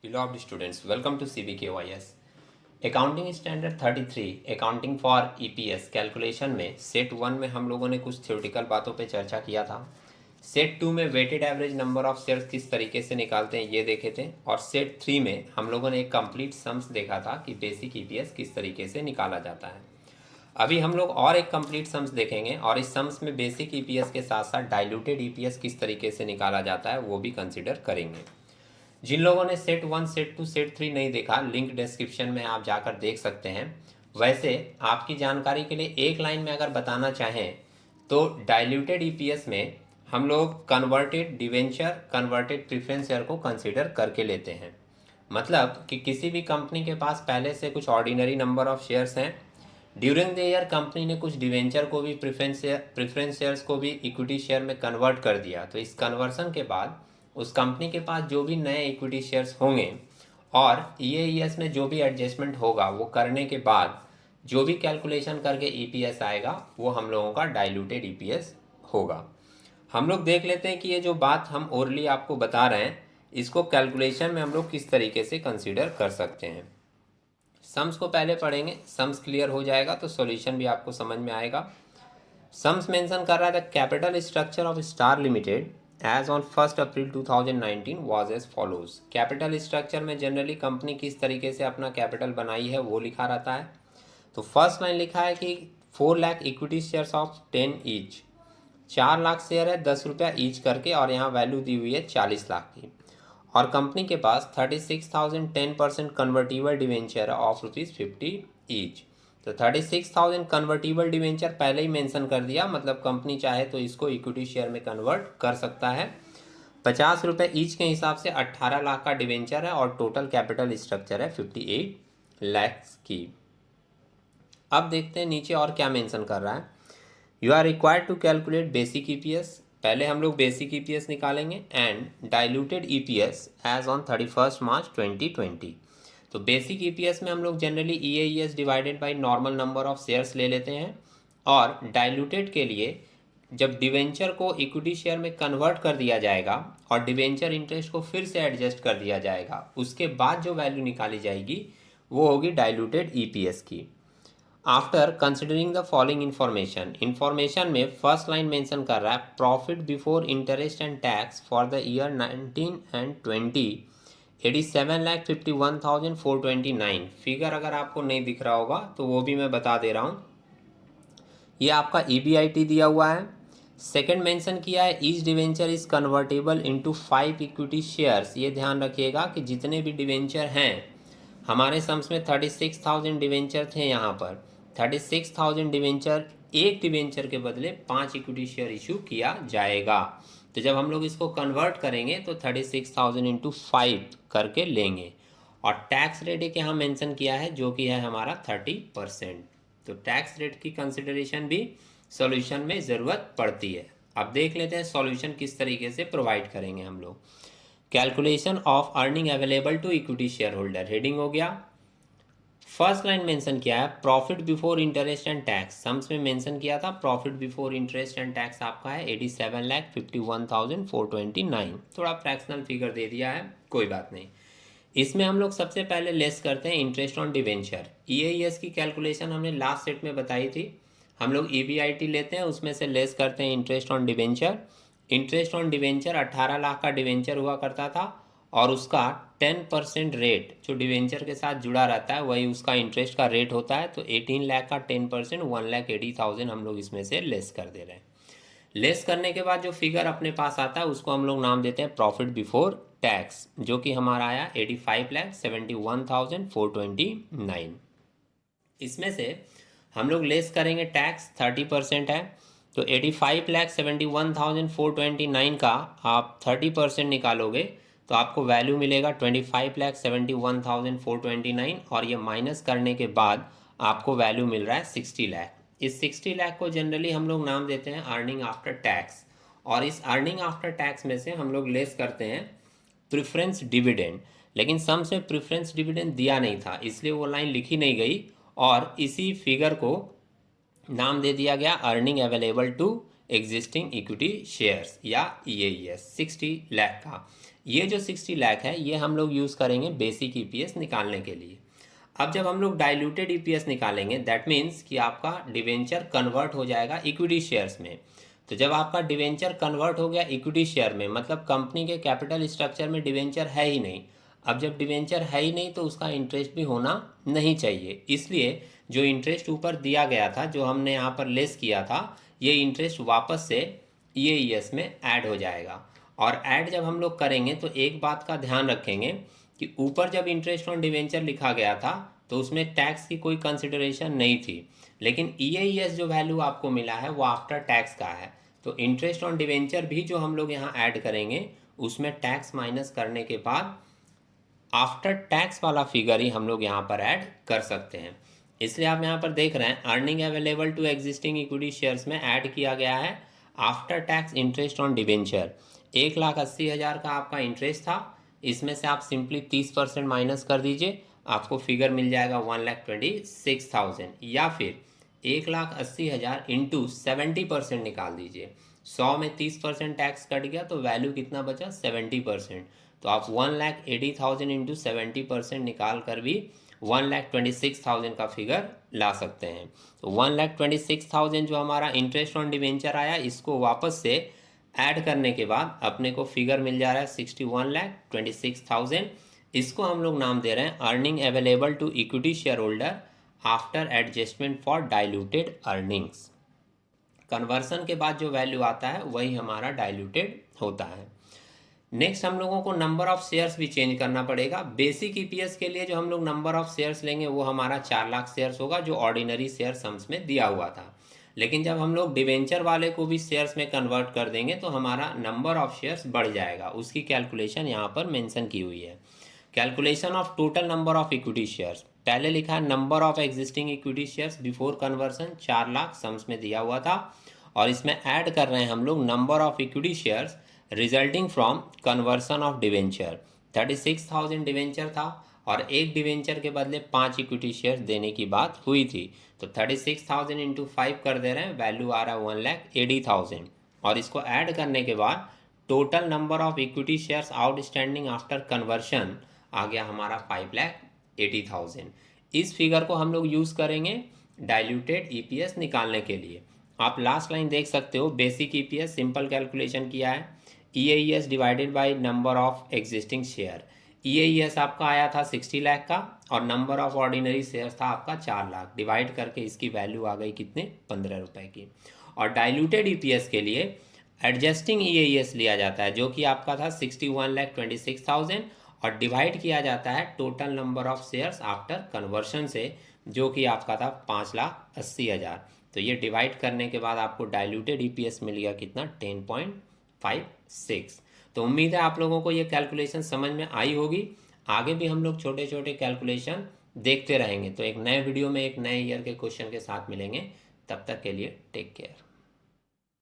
Beloved students, welcome to CBKYS. Accounting standard 33 accounting for EPS calculation में set 1 में हम लोगों ने कुछ थ्योरेटिकल बातों पे चर्चा किया था। सेट 2 में weighted average number of shares किस तरीके से निकालते हैं ये देखे थे, और सेट 3 में हम लोगों ने एक कंप्लीट सम्स देखा था कि बेसिक ईपीएस किस तरीके से निकाला जाता है। अभी हम लोग और एक कंप्लीट सम्स देखेंगे और इस सम्स में बेसिक ईपीएस के साथ साथ डाइल्यूटेड ईपीएस किस तरीके से निकाला जाता है वो भी कंसिडर करेंगे। जिन लोगों ने सेट 1, सेट 2, सेट 3 नहीं देखा, लिंक डिस्क्रिप्शन में आप जाकर देख सकते हैं। वैसे आपकी जानकारी के लिए एक लाइन में अगर बताना चाहें तो डाइल्यूटेड ईपीएस में हम लोग converted debenture, converted preference share को कंसीडर करके लेते हैं। मतलब कि किसी भी कंपनी के पास पहले से कुछ ऑर्डिनरी नंबर ऑफ शेयर्स हैं, ड्यूरिंग द ईयर कंपनी ने कुछ डिवेंचर को भी प्रेफरेंस शेयर्स को भी इक्विटी शेयर में कन्वर्ट कर दिया, तो इस कन्वर्सन के बाद उस कंपनी के पास जो भी नए इक्विटी शेयर्स होंगे और ईएईएस में जो भी एडजस्टमेंट होगा वो करने के बाद जो भी कैलकुलेशन करके ईपीएस आएगा वो हम लोगों का डाइल्यूटेड ईपीएस होगा। हम लोग देख लेते हैं कि ये जो बात हम ओरली आपको बता रहे हैं इसको कैलकुलेशन में हम लोग किस तरीके से कंसीडर कर सकते हैं। सम्स को पहले पढ़ेंगे, सम्स क्लियर हो जाएगा तो सॉल्यूशन भी आपको समझ में आएगा। सम्स मेंशन कर रहा है the capital structure of Star Limited as on 1 April 2019 was as follows. Capital structure में जनरली कंपनी किस तरीके से अपना कैपिटल बनाई है वो लिखा रहता है। तो फर्स्ट लाइन लिखा है कि 4 lakh equity shares of 10 each, 4 lakh share है 10 रुपया ईच करके, और यहाँ वैल्यू दी हुई है 40 लाख की। और कंपनी के पास 36,000 10% कन्वर्टिबल डिवेंचर ऑफ ₹50 ईच। तो 36,000 कन्वर्टिबल डिवेंचर पहले ही मेंशन कर दिया, मतलब कंपनी चाहे तो इसको इक्विटी शेयर में कन्वर्ट कर सकता है। 50 रुपये ईच के हिसाब से 18 लाख का डिवेंचर है और टोटल कैपिटल स्ट्रक्चर है 58 लाख की। अब देखते हैं नीचे और क्या मेंशन कर रहा है। You are required to calculate basic EPS, पहले हम लोग बेसिक ईपीएस निकालेंगे, and diluted EPS as on 31 March 2020। तो बेसिक ईपीएस में हम लोग generally EAES divided by normal number of shares ले लेते हैं, और डाइल्यूटेड के लिए जब डिवेंचर को इक्विटी शेयर में कन्वर्ट कर दिया जाएगा और डिवेंचर इंटरेस्ट को फिर से एडजस्ट कर दिया जाएगा, उसके बाद जो वैल्यू निकाली जाएगी वो होगी डाइल्यूटेड ईपीएस की। After considering the following information में फर्स्ट लाइन मेंशन कर रहा है profit before interest and tax for the year 19 and 20 87,51,429। Figure अगर आपको नहीं दिख रहा होगा तो वो भी मैं बता दे रहा हूँ। ये आपका ईबीआईटी दिया हुआ है। सेकंड मेंशन किया है each debenture is convertible into 5 equity shares. ये ध्यान रखिएगा कि जितने भी डिवेंचर हैं, हमारे सम्स में 36,000 डिवेंचर थे, यहाँ पर 36,000 डिवेंचर, एक डिवेंचर के बदले 5 इक्विटी शेयर इशू किया जाएगा। तो जब हम लोग इसको कन्वर्ट करेंगे तो 36,000 इंटू 5 करके लेंगे, और टैक्स रेट एक यहाँ मेंशन किया है जो कि है हमारा 30%। तो टैक्स रेट की कंसिडरेशन भी सॉल्यूशन में ज़रूरत पड़ती है। अब देख लेते हैं सॉल्यूशन किस तरीके से प्रोवाइड करेंगे हम लोग। Calculation of earning available to equity shareholder, heading हो गया। फर्स्ट लाइन मेंशन किया है profit before interest and tax, sums में मेंशन किया था profit before interest and tax आपका है 87,51,429। थोड़ा फ्रैक्शनल फिगर दे दिया है, कोई बात नहीं। इसमें हम लोग सबसे पहले लेस करते हैं इंटरेस्ट ऑन डिवेंचर। ईएईएस की कैलकुलेशन हमने लास्ट सेट में बताई थी। हम लोग ईबीआईटी लेते हैं, उसमें से लेस करते हैं interest on debenture. Interest on debenture 18 lakh का डिवेंचर हुआ करता था, और उसका 10% रेट जो डिवेंचर के साथ जुड़ा रहता है वही उसका इंटरेस्ट का रेट होता है। तो 18 लाख का 10% 1,80,000 हम लोग इसमें से लेस कर दे रहे हैं। लेस करने के बाद जो फिगर अपने पास आता है उसको हम लोग नाम देते हैं प्रॉफिट बिफोर टैक्स, जो कि हमारा आया 85,71,429। इसमें से हम लोग लेस करेंगे टैक्स, 30% है, तो 85,71,429 का आप 30% निकालोगे तो आपको वैल्यू मिलेगा 25,71,429, और ये माइनस करने के बाद आपको वैल्यू मिल रहा है 60 लाख। इस 60 लाख को जनरली हम लोग नाम देते हैं अर्निंग आफ्टर टैक्स, और इस अर्निंग आफ्टर टैक्स में से हम लोग लेस करते हैं प्रेफरेंस डिविडेंड। लेकिन सम्स में प्रेफरेंस डिविडेंड दिया नहीं था, इसलिए वो लाइन लिखी नहीं गई, और इसी फिगर को नाम दे दिया गया earning available to existing equity shares या ईएईएस 60 लाख का। ये जो 60 लाख है ये हम लोग यूज़ करेंगे बेसिक ईपीएस निकालने के लिए। अब जब हम लोग डाइल्यूटेड ईपीएस निकालेंगे दैट मीन्स कि आपका डिवेंचर कन्वर्ट हो जाएगा इक्विटी शेयर्स में। तो जब आपका डिवेंचर कन्वर्ट हो गया इक्विटी शेयर में, मतलब कंपनी के कैपिटल स्ट्रक्चर में डिवेंचर है ही नहीं। अब जब डिवेंचर है ही नहीं तो उसका इंटरेस्ट भी होना नहीं चाहिए, इसलिए जो इंटरेस्ट ऊपर दिया गया था, जो हमने यहाँ पर लेस किया था, ये इंटरेस्ट वापस से ईएईएस में ऐड हो जाएगा। और ऐड जब हम लोग करेंगे तो एक बात का ध्यान रखेंगे कि ऊपर जब इंटरेस्ट ऑन डिवेंचर लिखा गया था तो उसमें टैक्स की कोई कंसिडरेशन नहीं थी, लेकिन ईएईएस जो वैल्यू आपको मिला है वो आफ्टर टैक्स का है। तो इंटरेस्ट ऑन डिवेंचर भी जो हम लोग यहाँ ऐड करेंगे उसमें टैक्स माइनस करने के बाद आफ्टर टैक्स वाला फिगर ही हम लोग यहाँ पर ऐड कर सकते हैं। इसलिए आप यहाँ पर देख रहे हैं earning available to existing equity shares में ऐड किया गया है after tax interest on debenture. 1,80,000 का आपका इंटरेस्ट था, इसमें से आप सिंपली 30% माइनस कर दीजिए, आपको फिगर मिल जाएगा 1,26,000, या फिर 1,80,000 इंटू 70% निकाल दीजिए। 100 में 30% टैक्स कट गया तो वैल्यू कितना बचा 70%। तो आप 1,80,000 इंटू 70% निकाल कर भी 1,26,000 का फिगर ला सकते हैं। तो 1,26,000 जो हमारा इंटरेस्ट ऑन डिवेंचर आया, इसको वापस से ऐड करने के बाद अपने को फिगर मिल जा रहा है 61,26,000। इसको हम लोग नाम दे रहे हैं earning available to equity shareholder after adjustment for diluted earnings. Conversion के बाद जो वैल्यू आता है वही हमारा डाइल्यूटेड होता है। नेक्स्ट हम लोगों को नंबर ऑफ शेयर्स भी चेंज करना पड़ेगा। बेसिक ईपीएस के लिए जो हम लोग नंबर ऑफ शेयर्स लेंगे वो हमारा 4 लाख शेयर्स होगा, जो ऑर्डिनरी शेयर सम्स में दिया हुआ था। लेकिन जब हम लोग डिवेंचर वाले को भी शेयर्स में कन्वर्ट कर देंगे तो हमारा नंबर ऑफ शेयर्स बढ़ जाएगा। उसकी कैलकुलेशन यहाँ पर मेंशन की हुई है। Calculation of total number of equity shares, पहले लिखा है number of existing equity shares before conversion, 4 lakh sums में दिया हुआ था, और इसमें ऐड कर रहे हैं हम लोग number of equity shares resulting from conversion of debenture. 36,000 debenture था और एक डिवेंचर के बदले 5 इक्विटी शेयर्स देने की बात हुई थी, तो 36,000 इंटू 5 कर दे रहे हैं, वैल्यू आ रहा है 1,80,000। और इसको ऐड करने के बाद total number of equity shares outstanding after conversion आ गया हमारा 5,80,000। इस फिगर को हम लोग यूज़ करेंगे डाइल्यूटेड ईपीएस निकालने के लिए। आप लास्ट लाइन देख सकते हो, बेसिक ईपीएस सिंपल कैलकुलेशन किया है, EAES divided by number of existing share. EAES आपका आया था 60 लाख का और नंबर ऑफ ऑर्डिनरी शेयर्स था आपका 4 लाख, डिवाइड करके इसकी वैल्यू आ गई कितने 15 रुपए की। और डाइल्यूटेड ईपीएस के लिए एडजस्टिंग ईएईएस लिया जाता है जो कि आपका था 61,26,000 और डिवाइड किया जाता है total number of shares after conversion से, जो कि आपका था 5,80,000। तो ये डिवाइड करने के बाद आपको डाइल्यूटेड ईपीएस मिल गया कितना 10.56। तो उम्मीद है आप लोगों को ये कैलकुलेशन समझ में आई होगी। आगे भी हम लोग छोटे छोटे कैलकुलेशन देखते रहेंगे। तो एक नए वीडियो में एक नए ईयर के क्वेश्चन के साथ मिलेंगे, तब तक के लिए टेक केयर।